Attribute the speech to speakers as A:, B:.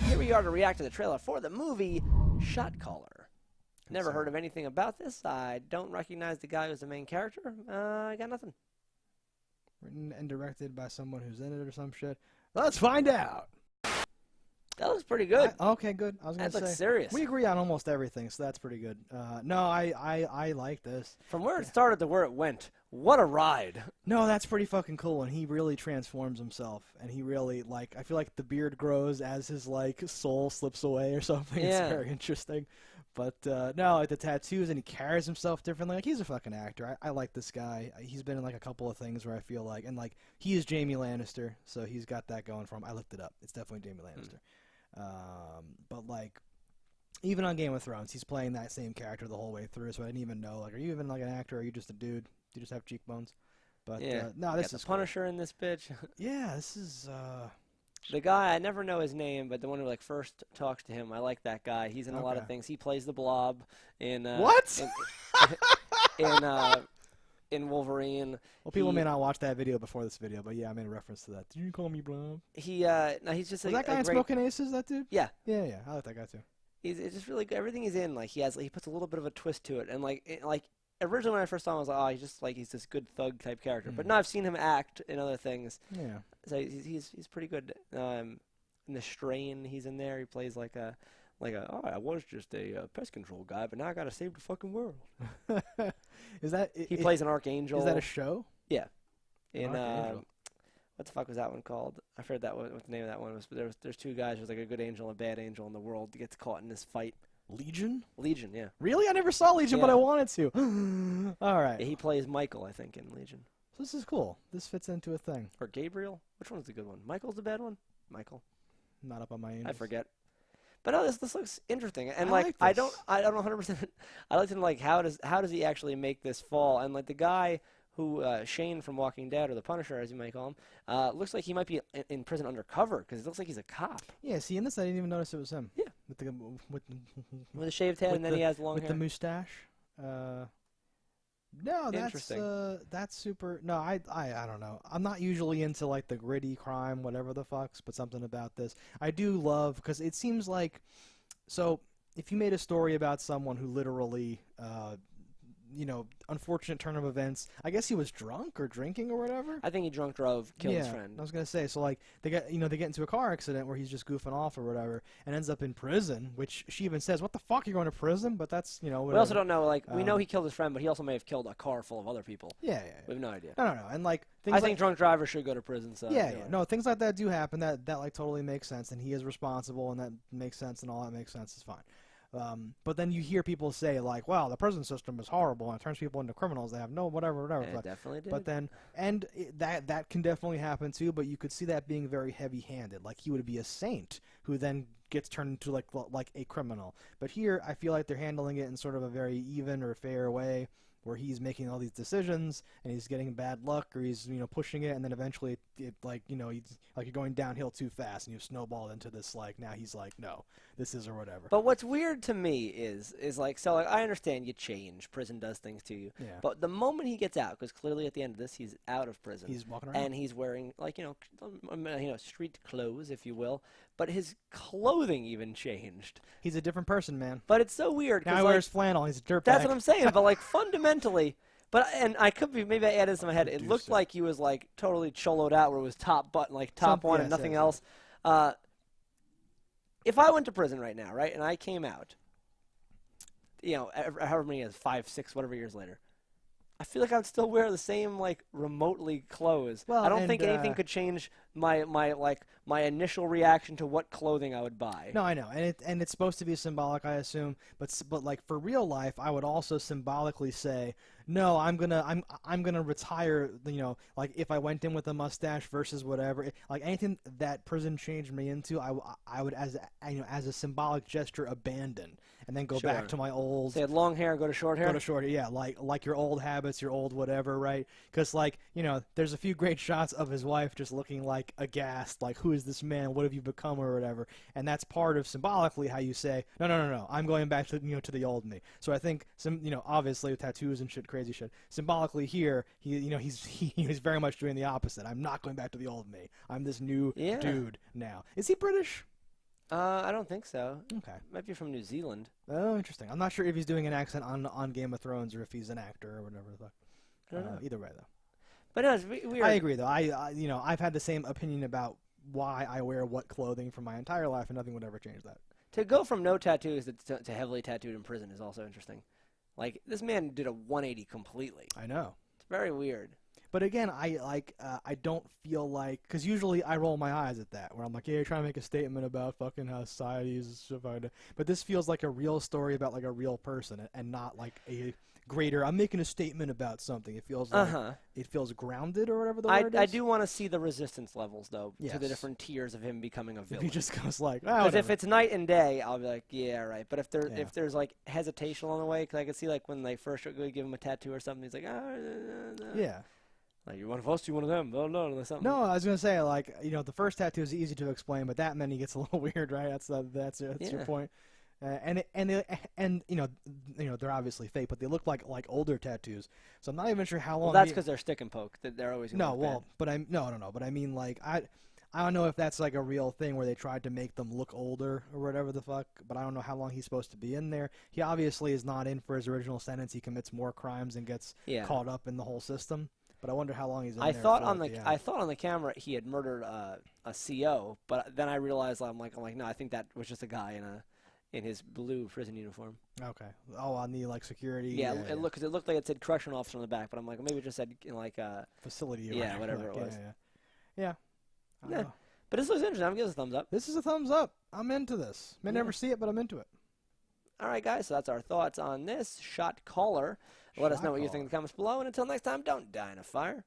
A: here we are to react to the trailer for the movie Shot Caller. Never heard of anything about this. I don't recognize the guy who's the main character. I got nothing.
B: Written and directed by someone who's in it or some shit. Let's find out.
A: That looks pretty good.
B: Okay, good. I was gonna say
A: that looks serious.
B: we agree on almost everything, so that's pretty good. No, I like this.
A: From where it started to where it went, what a ride!
B: No, that's pretty fucking cool, and he really transforms himself, and he really I feel like the beard grows as his soul slips away or something.
A: Yeah.
B: It's very interesting. But no, the tattoos, and he carries himself differently. Like, he's a fucking actor. I like this guy. He's been in a couple of things where I feel like, and he is Jamie Lannister, so he's got that going for him. I looked it up. It's definitely Jamie Lannister. But even on Game of Thrones, he's playing that same character the whole way through. So I didn't even know, are you even an actor? Or are you just a dude? Do you just have cheekbones? But
A: Yeah.
B: no, this
A: got
B: is
A: the Punisher in this bitch.
B: Yeah, this is.
A: The guy, I never know his name, but the one who first talks to him, I like that guy. He's in a lot of
B: Okay.
A: things. He plays the Blob in
B: What?
A: in Wolverine.
B: Well, people may not watch that video before this video, but yeah, I made a reference to that. Did you call me Blob?
A: He no, he's just
B: Was
A: a,
B: that guy
A: a
B: in
A: great.
B: Smoking Aces? That dude?
A: Yeah,
B: Yeah. I like that guy too.
A: it's just really good. Everything he's in, he puts a little bit of a twist to it, and originally when I first saw him, I was like, oh, he's this good thug type character. But now I've seen him act in other things.
B: Yeah.
A: So he's pretty good. In The Strain, he's in there. He plays oh, I was just a pest control guy, but now I gotta save the fucking world.
B: Is that?
A: He plays an archangel.
B: Is that a show?
A: Yeah. In
B: Archangel.
A: what the fuck was that one called? I forget what the name of that one was. But there's two guys. There's a good angel and a bad angel in the world that gets caught in this fight.
B: Legion?
A: Legion, yeah.
B: Really? I never saw Legion, but
A: Yeah.
B: I wanted to. All right.
A: Yeah, he plays Michael, I think, in Legion.
B: So this is cool. This fits into a thing.
A: Or Gabriel? Which one's the good one? Michael's the bad one? Michael.
B: Not up on my end.
A: I forget. But no, this looks interesting, and
B: I like
A: I
B: this.
A: don't know 100%. I like to how does he actually make this fall? And the guy who Shane from Walking Dead, or the Punisher as you might call him, looks like he might be in prison undercover because it looks like he's a cop.
B: Yeah. See, in this I didn't even notice it was him.
A: Yeah. With a shaved head, and then he has long hair.
B: With the mustache. No, that's
A: Interesting.
B: that's super. No, I don't know. I'm not usually into the gritty crime, whatever the fucks, but something about this I do love, because it seems like, so if you made a story about someone who literally, unfortunate turn of events. I guess he was drunk or drinking or whatever.
A: I think he drunk drove, killed his
B: Yeah,
A: friend.
B: I was gonna say, so they get into a car accident where he's just goofing off or whatever, and ends up in prison. Which she even says, "What the fuck? You're going to prison?" But that's whatever.
A: We also don't know. We know he killed his friend, but he also may have killed a car full of other people.
B: Yeah.
A: We have no idea.
B: No, and things
A: I think drunk drivers should go to prison. So
B: yeah. No, things like that do happen. That totally makes sense, and he is responsible, and that makes sense, and all that makes sense. It's fine. But then you hear people say "Wow, the prison system is horrible and it turns people into criminals. They have no whatever."
A: It definitely did.
B: But then, that can definitely happen too. But you could see that being very heavy-handed. He would be a saint who then gets turned into like a criminal. But here, I feel like they're handling it in sort of a very even or fair way, where he's making all these decisions and he's getting bad luck, or he's pushing it, and then eventually he's you're going downhill too fast and you snowball into this now he's no, this is or whatever.
A: But what's weird to me is I understand you change, prison does things to you.
B: Yeah.
A: But the moment he gets out, because clearly at the end of this he's out of prison.
B: He's walking around.
A: And he's wearing street clothes, if you will. But his clothing even changed.
B: He's a different person, man.
A: But it's so weird.
B: Now he wears flannel. He's a dirtbag.
A: That's what I'm saying. But fundamentally, and I could be, maybe I added this in my head. It looked like he was totally choloed out, where it was top button, top one, and nothing else. If I went to prison right now, right, and I came out, however many years, 5, 6, whatever years later, I feel like I would still wear the same remotely clothes.
B: Well,
A: I don't think anything could change my initial reaction to what clothing I would buy.
B: No, I know, and it's supposed to be symbolic, I assume. But for real life, I would also symbolically say, no, I'm gonna retire. If I went in with a mustache versus whatever, anything that prison changed me into, I would as a symbolic gesture abandon, and then go back to my old.
A: Say, long hair, go to short hair.
B: Go to short hair, yeah, like your old habits, your old whatever, right? Because there's a few great shots of his wife just looking aghast, who is this man? What have you become, or whatever? And that's part of symbolically how you say, no, I'm going back to to the old me. So I think obviously with tattoos and crazy shit, symbolically here, he's very much doing the opposite. I'm not going back to the old me. I'm this new dude now. Is he British?
A: I don't think so.
B: Okay.
A: Might be from New Zealand.
B: Oh, interesting. I'm not sure if he's doing an accent on Game of Thrones or if he's an actor or whatever the fuck.
A: I don't know.
B: Either way, though.
A: But no, it's weird.
B: I agree, though. I've had the same opinion about why I wear what clothing for my entire life, and nothing would ever change that.
A: To go from no tattoos to heavily tattooed in prison is also interesting. Like, this man did a 180 completely.
B: I know.
A: It's very weird.
B: But again, I don't feel like, because usually I roll my eyes at that, where I'm like, yeah, you're trying to make a statement about fucking how society is divided. But this feels like a real story about like a real person, and not like a greater. I'm making a statement about something. It feels like it feels grounded or whatever the word is.
A: I do want to see the resistance levels though to the
B: Yes.
A: different tiers of him becoming a
B: If
A: villain.
B: he just goes like,
A: Because if it's night and day, I'll be like, yeah, right. But if
B: Yeah.
A: there's like hesitation on the way, because I could see like when they first give him a tattoo or something, he's like,
B: yeah.
A: like, you're one of us, you're one of them. Oh no, or something.
B: No, I was gonna say like the first tattoo is easy to explain, but that many gets a little weird, right? That's your
A: Yeah.
B: point. And they're obviously fake, but they look like older tattoos. So I'm not even sure how long.
A: Well, that's because they're stick and poke. They're always gonna
B: no,
A: look
B: well,
A: bad.
B: but no. But I mean, like I don't know if that's like a real thing where they tried to make them look older or whatever the fuck. But I don't know how long he's supposed to be in there. He obviously is not in for his original sentence. He commits more crimes and gets caught up in the whole system. But I wonder how long he's in there.
A: I thought on the camera he had murdered a CO, but then I realized I'm like no, I think that was just a guy in his blue prison uniform.
B: Okay. Oh, on the like security.
A: Yeah, it looked like it said correctional officer on the back, but I'm like maybe it just said
B: facility. Or
A: whatever it was.
B: Yeah.
A: Yeah. But this looks interesting. I'm giving this a thumbs up.
B: This is a thumbs up. I'm into this. May never see it, but I'm into it.
A: All right, guys. So that's our thoughts on this shot caller. Let us know what you think in the comments below, and until next time, don't die in a fire.